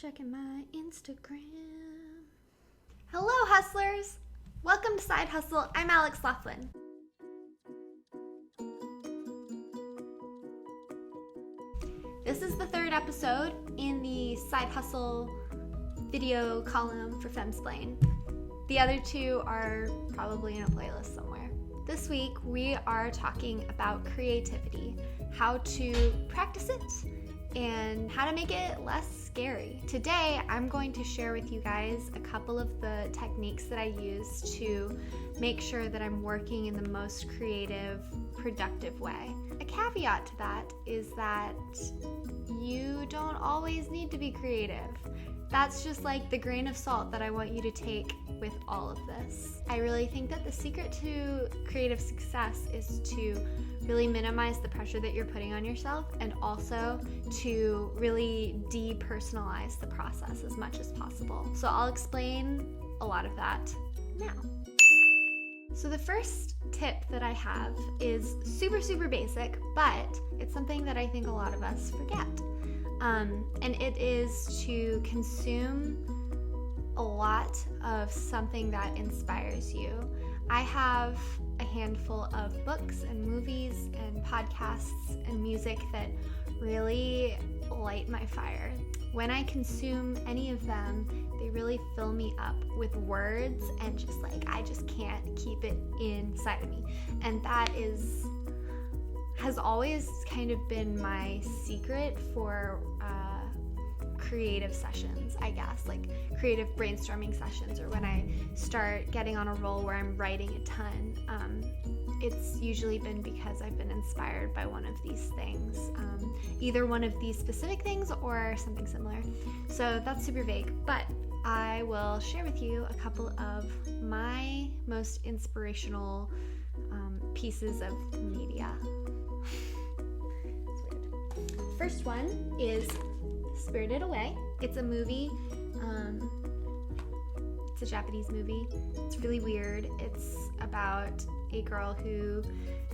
checking my Instagram. Hello, hustlers! Welcome to Side Hustle. I'm Alex Laughlin. This is the third episode in the Side Hustle video column for Femsplain. The other two are probably in a playlist somewhere. This week, we are talking about creativity, how to practice it, and how to make it less scary. Today, I'm going to share with you guys a couple of the techniques that I use to make sure that I'm working in the most creative, productive way. A caveat to that is that you don't always need to be creative. That's just like the grain of salt that I want you to take with all of this. I really think that the secret to creative success is to really minimize the pressure that you're putting on yourself and also to really depersonalize the process as much as possible. So I'll explain a lot of that now. So the first tip that I have is super basic, but it's something that I think a lot of us forget. And it is to consume a lot of something that inspires you. I have a handful of books and movies and podcasts and music that really light my fire. When I consume any of them, they really fill me up with words and just like, I just can't keep it inside of me. And that has always kind of been my secret for creative sessions, I guess, like creative brainstorming sessions, or when I start getting on a roll where I'm writing a ton. It's usually been because I've been inspired by one of these things, either one of these specific things or something similar. So that's super vague, but I will share with you a couple of my most inspirational pieces of media. It's weird. First one is Spirited Away. It's a movie. It's a Japanese movie. It's really weird. It's about a girl who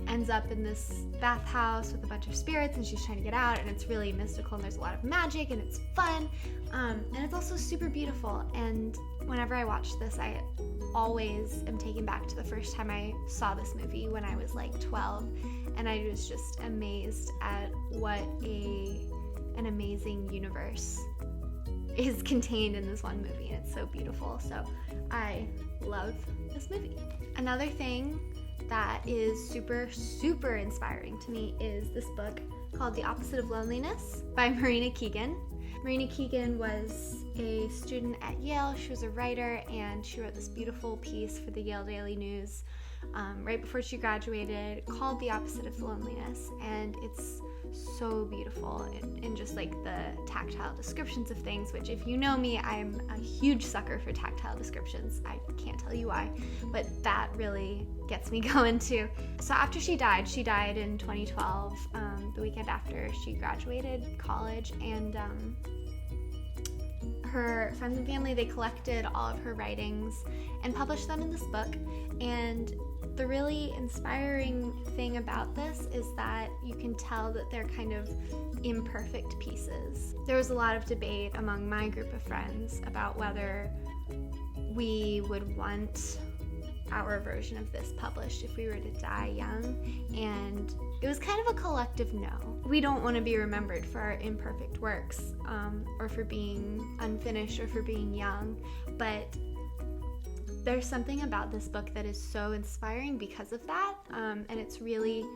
ends up in this bathhouse with a bunch of spirits and she's trying to get out, and it's really mystical and there's a lot of magic and it's fun. And it's also super beautiful. And whenever I watch this, I always am taken back to the first time I saw this movie when I was like 12, and I was just amazed at what an amazing universe is contained in this one movie, and it's so beautiful. So I love this movie. Another thing that is super inspiring to me is this book called The Opposite of Loneliness by Marina Keegan. Marina Keegan was a student at Yale. She was a writer, and she wrote this beautiful piece for the Yale Daily News right before she graduated called The Opposite of Loneliness, and it's so beautiful in just like the tactile descriptions of things, which if you know me, I'm a huge sucker for tactile descriptions. I can't tell you why, but that really gets me going too. So after she died in 2012, the weekend after she graduated college, and her friends and family, they collected all of her writings and published them in this book. And the really inspiring thing about this is that you can tell that they're kind of imperfect pieces. There was a lot of debate among my group of friends about whether we would want our version of this published if we were to die young, and it was kind of a collective no. We don't want to be remembered for our imperfect works, or for being unfinished, or for being young, but there's something about this book that is so inspiring because of that, and it's really,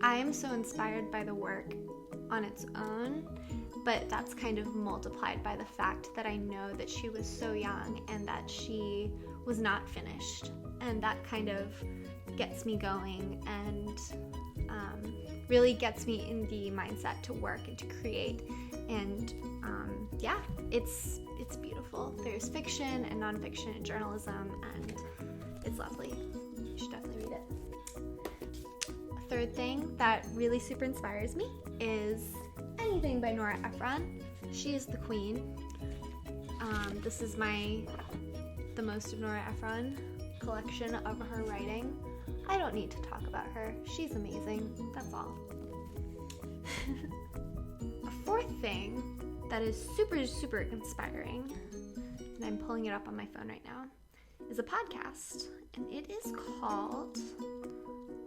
I am so inspired by the work on its own, but that's kind of multiplied by the fact that I know that she was so young and that she was not finished, and that kind of gets me going and really gets me in the mindset to work and to create. And yeah, it's beautiful. There's fiction and nonfiction and journalism, and it's lovely. You should definitely read it. A third thing that really super inspires me is anything by Nora Ephron. She is the queen. This is the most of Nora Ephron collection of her writing. I don't need to talk about her. She's amazing. That's all. A that is super, super inspiring, and I'm pulling it up on my phone right now, is a podcast, and it is called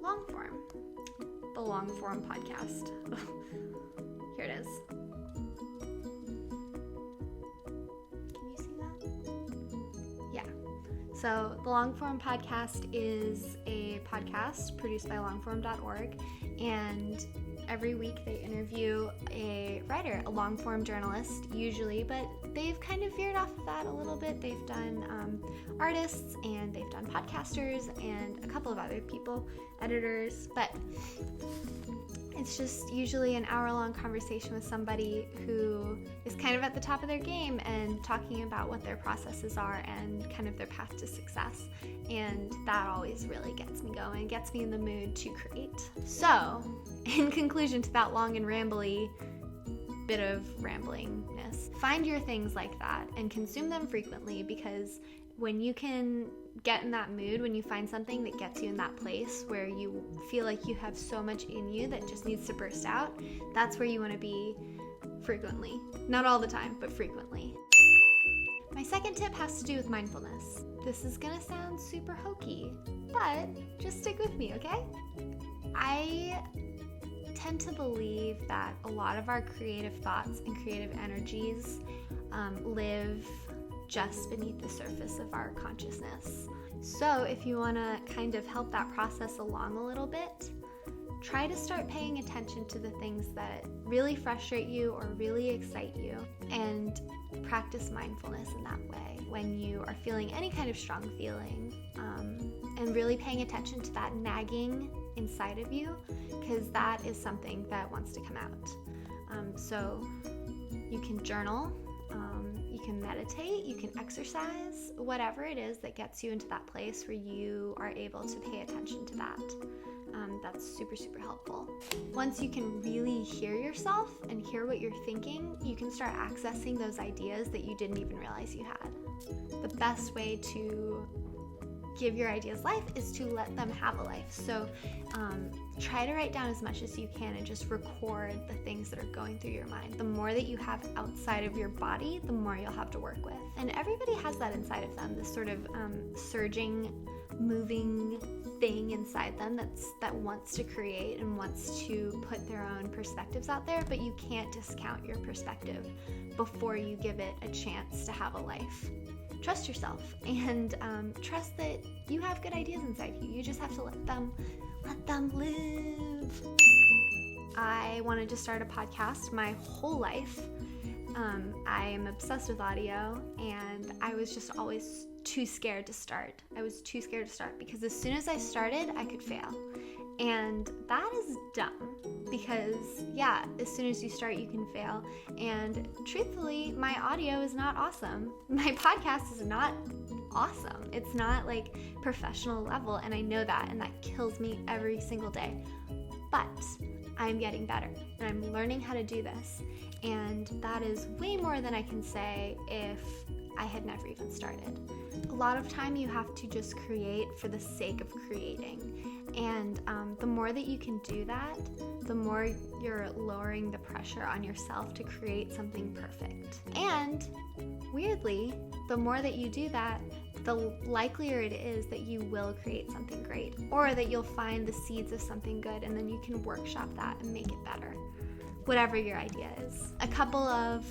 Longform, the Longform podcast. Here it is. Can you see that? Yeah. So the Longform podcast is a podcast produced by longform.org, and every week they interview a writer, a long-form journalist usually, but they've kind of veered off of that a little bit. They've done artists, and they've done podcasters, and a couple of other people, editors, but it's just usually an hour-long conversation with somebody who is kind of at the top of their game and talking about what their processes are and kind of their path to success. And that always really gets me going, gets me in the mood to create. So, in conclusion to that long and rambly bit of ramblingness, find your things like that and consume them frequently, because when you can get in that mood, when you find something that gets you in that place where you feel like you have so much in you that just needs to burst out, that's where you want to be frequently. Not all the time, but frequently. My second tip has to do with mindfulness. This is gonna sound super hokey, but just stick with me, okay? I tend to believe that a lot of our creative thoughts and creative energies live just beneath the surface of our consciousness. So if you want to kind of help that process along a little bit, try to start paying attention to the things that really frustrate you or really excite you, and practice mindfulness in that way when you are feeling any kind of strong feeling, and really paying attention to that nagging inside of you, because that is something that wants to come out. So you can journal, you can meditate, you can exercise, whatever it is that gets you into that place where you are able to pay attention to that. That's super, super helpful. Once you can really hear yourself and hear what you're thinking, you can start accessing those ideas that you didn't even realize you had. The best way to give your ideas life is to let them have a life. So try to write down as much as you can and just record the things that are going through your mind. The more that you have outside of your body, the more you'll have to work with. And everybody has that inside of them, this sort of surging, moving thing inside them that wants to create and wants to put their own perspectives out there, but you can't discount your perspective before you give it a chance to have a life. Trust yourself, and trust that you have good ideas inside you. You just have to let them live. I wanted to start a podcast my whole life. I am obsessed with audio, and I was just always too scared to start. I was too scared to start because as soon as I started, I could fail. And that is dumb, because yeah, as soon as you start, you can fail. And truthfully, my audio is not awesome. My podcast is not awesome. It's not like professional level, and I know that, and that kills me every single day. But I'm getting better, and I'm learning how to do this. And that is way more than I can say if I had never even started. A lot of time you have to just create for the sake of creating. And the more that you can do that, the more you're lowering the pressure on yourself to create something perfect. And weirdly, the more that you do that, the likelier it is that you will create something great, or that you'll find the seeds of something good, and then you can workshop that and make it better. Whatever your idea is. A couple of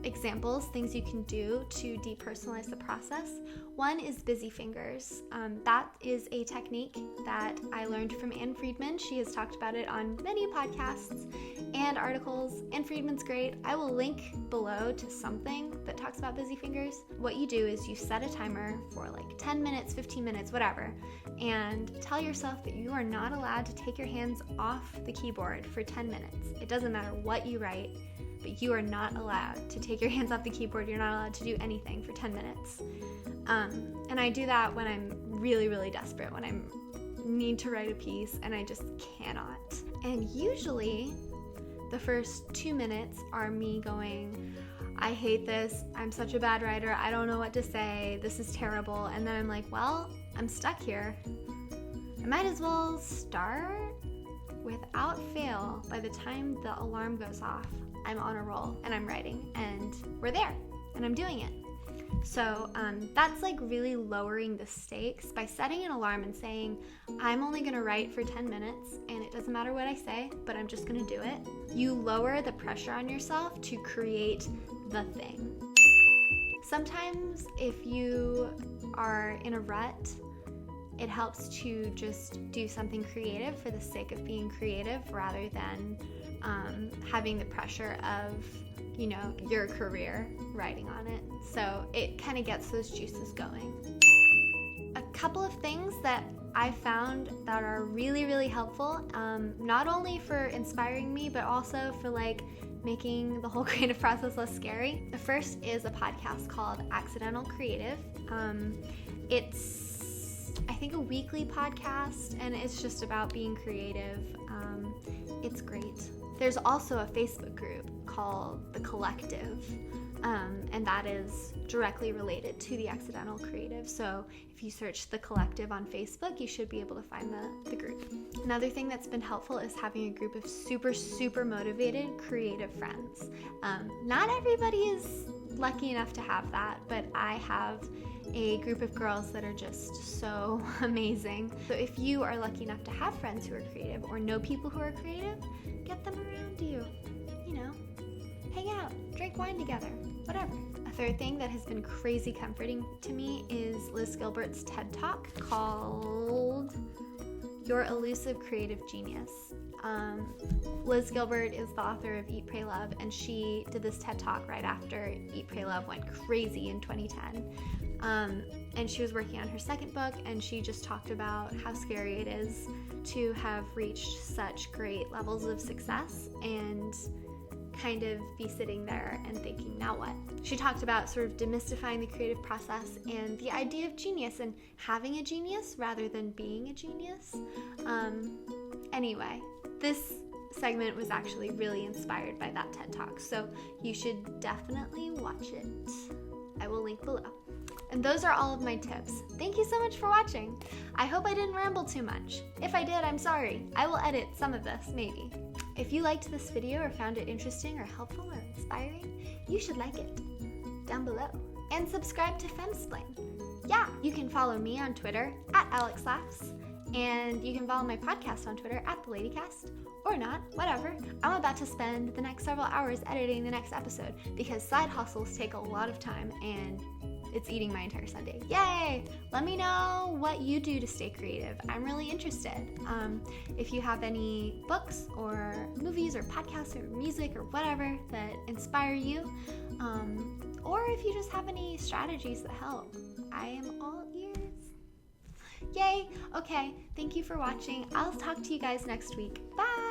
examples, things you can do to depersonalize the process. One is busy fingers. That is a technique that I learned from Ann Friedman. She has talked about it on many podcasts and articles. Ann Friedman's great. I will link below to something that talks about busy fingers. What you do is you set a timer for like 10 minutes, 15 minutes, whatever, and tell yourself that you are not allowed to take your hands off the keyboard for 10 minutes. It doesn't matter what you write, but you are not allowed to take your hands off the keyboard. You're not allowed to do anything for 10 minutes. And I do that when I'm really, really desperate, when I need to write a piece and I just cannot. And usually the first 2 minutes are me going, I hate this, I'm such a bad writer, I don't know what to say, this is terrible. And then I'm like, well, I'm stuck here. I might as well start without fail, by the time the alarm goes off, I'm on a roll and I'm writing and we're there and I'm doing it. So that's like really lowering the stakes by setting an alarm and saying, I'm only gonna write for 10 minutes and it doesn't matter what I say, but I'm just gonna do it. You lower the pressure on yourself to create the thing. Sometimes if you are in a rut, it helps to just do something creative for the sake of being creative rather than having the pressure of, you know, your career riding on it. So it kind of gets those juices going. A couple of things that I found that are really, really helpful, not only for inspiring me, but also for like making the whole creative process less scary. The first is a podcast called Accidental Creative. It's, I think, a weekly podcast, and it's just about being creative. It's great. There's also a Facebook group called The Collective, and that is directly related to the Accidental Creative. So if you search The Collective on Facebook, you should be able to find the group. Another thing that's been helpful is having a group of super, super motivated, creative friends. Not everybody is lucky enough to have that, but I have a group of girls that are just so amazing. So if you are lucky enough to have friends who are creative or know people who are creative, get them around you. You know, hang out, drink wine together, whatever. A third thing that has been crazy comforting to me is Liz Gilbert's TED Talk called Your Elusive Creative Genius. Liz Gilbert is the author of Eat, Pray, Love, and she did this TED Talk right after Eat, Pray, Love went crazy in 2010. And she was working on her second book, and she just talked about how scary it is to have reached such great levels of success and kind of be sitting there and thinking, now what? She talked about sort of demystifying the creative process and the idea of genius and having a genius rather than being a genius. Anyway, this segment was actually really inspired by that TED Talk, so you should definitely watch it. I will link below. And those are all of my tips. Thank you so much for watching. I hope I didn't ramble too much. If I did, I'm sorry. I will edit some of this, maybe. If you liked this video or found it interesting or helpful or inspiring, you should like it down below. And subscribe to Femsplain. Yeah, you can follow me on Twitter at Alex Laughs, and you can follow my podcast on Twitter at The Ladycast, or not, whatever. I'm about to spend the next several hours editing the next episode because side hustles take a lot of time and it's eating my entire Sunday. Yay! Let me know what you do to stay creative. I'm really interested. If you have any books or movies or podcasts or music or whatever that inspire you, or if you just have any strategies that help, I am all ears. Yay! Okay, thank you for watching. I'll talk to you guys next week. Bye!